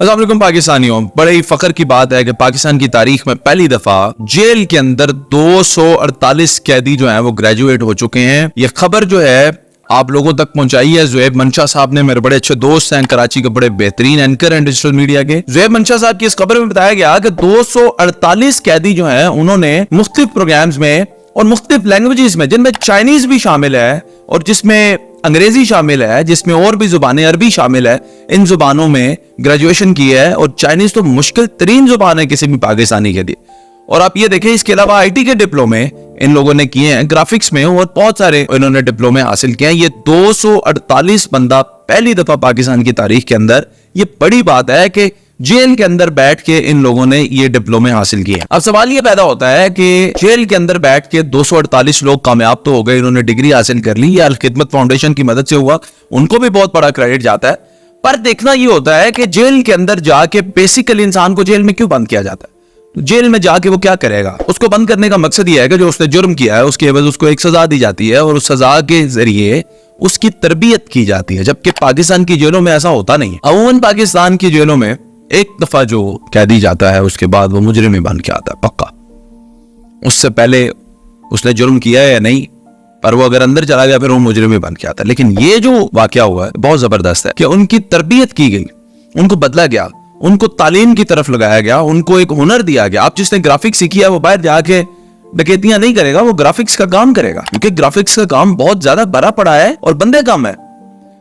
अस्सलाम वालेकुम पाकिस्तानियों, बड़े ही फख्र की बात है कि पाकिस्तान की तारीख में पहली दफा जेल के अंदर 248 कैदी जो हैं वो ग्रेजुएट हो चुके हैं। ये खबर जो है आप लोगों तक पहुंचाई है ज़ुहैब मंशा साहब ने। मेरे बड़े अच्छे दोस्त हैं, कराची के बड़े बेहतरीन एंकर हैं डिजिटल मीडिया के। ज़ुहैब मंशा साहब की इस खबर में बताया गया कि 248 कैदी जो हैं उन्होंने मुख्तलिफ प्रोग्राम्स में और मुख्तलिफ लैंग्वेजेस में, जिनमें चाइनीज भी शामिल है और जिसमें अंग्रेजी शामिल है, जिसमें और भी जुबानें, अरबी शामिल है, इन जुबानों में ग्रेजुएशन की है। और चाइनीज तो मुश्किल तरीन जुबान है किसी भी पाकिस्तानी के लिए। और आप ये देखें, इसके अलावा आईटी के डिप्लोमे इन लोगों ने किए हैं, ग्राफिक्स में और बहुत सारे इन्होंने डिप्लोमे हासिल किए हैं। ये 248 बंदा पहली दफा पाकिस्तान की तारीख के अंदर, ये बड़ी बात है कि जेल के अंदर बैठ के इन लोगों ने ये डिप्लोमे हासिल किए। अब सवाल ये पैदा होता है कि जेल के अंदर बैठ के 248 लोग कामयाब तो हो गए, इन्होंने डिग्री हासिल कर ली, ये अल खिदमत फाउंडेशन की मदद से हुआ, उनको भी बहुत बड़ा क्रेडिट जाता है। पर देखना ये होता है कि जेल के अंदर जाके बेसिकली इंसान को जेल में क्यों बंद किया जाता है? तो जेल में जाके वो क्या करेगा? उसको बंद करने का मकसद ये है कि जो उसने जुर्म किया है उसके एवज उसको एक सजा दी जाती है और उस सजा के जरिए उसकी तरबियत की जाती है, जबकि पाकिस्तान की जेलों में ऐसा होता नहीं है। अमूमन पाकिस्तान की जेलों में एक दफा जो कैदी जाता है उसके बाद वो मुजरिम ही बन के आता है पक्का। उससे पहले उसने जुर्म किया है या नहीं, पर वो अगर अंदर चला गया फिर वो मुजरिम ही बन के आता है। लेकिन ये जो वाकया हुआ है बहुत जबरदस्त है कि उनकी तरबियत की गई, उनको बदला गया, उनको तालीम की तरफ लगाया गया, उनको एक हुनर दिया गया। आप जिसने ग्राफिक्स सीखी है वो बाहर जाके डकैतियां नहीं करेगा, वो ग्राफिक्स का काम करेगा, क्योंकि ग्राफिक्स का काम बहुत ज्यादा बड़ा पड़ा है और बंदे कम है।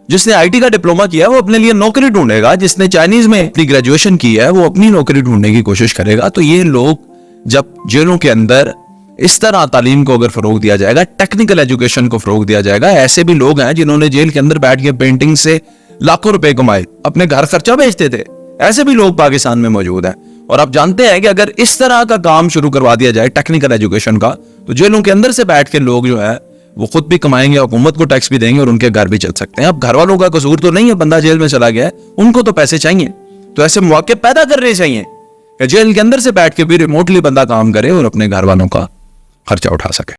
जिसने आईटी का डिप्लोमा किया है वो अपने लिए नौकरी ढूंढेगा, जिसने चाइनीज में अपनी ग्रेजुएशन की है वो अपनी नौकरी ढूंढने की कोशिश करेगा। तो ये लोग जब जेलों के अंदर इस तरह तालीम को अगर फरोग दिया जाएगा, टेक्निकल एजुकेशन को फरोग दिया जाएगा, ऐसे भी लोग हैं जिन्होंने जेल के अंदर बैठ के पेंटिंग से लाखों रुपए कमाए, अपने घर खर्चा भेजते थे, ऐसे भी लोग पाकिस्तान में मौजूद हैं। और आप जानते हैं कि अगर इस तरह का काम शुरू करवा दिया जाए टेक्निकल एजुकेशन का, तो जेलों के अंदर से बैठ के लोग जो है वो खुद भी कमाएंगे, हुकूमत को टैक्स भी देंगे और उनके घर भी चल सकते हैं। अब घर वालों का कसूर तो नहीं है, बंदा जेल में चला गया है, उनको तो पैसे चाहिए, तो ऐसे मौके पैदा करने चाहिए कि जेल के अंदर से बैठ के भी रिमोटली बंदा काम करे और अपने घर वालों का खर्चा उठा सके।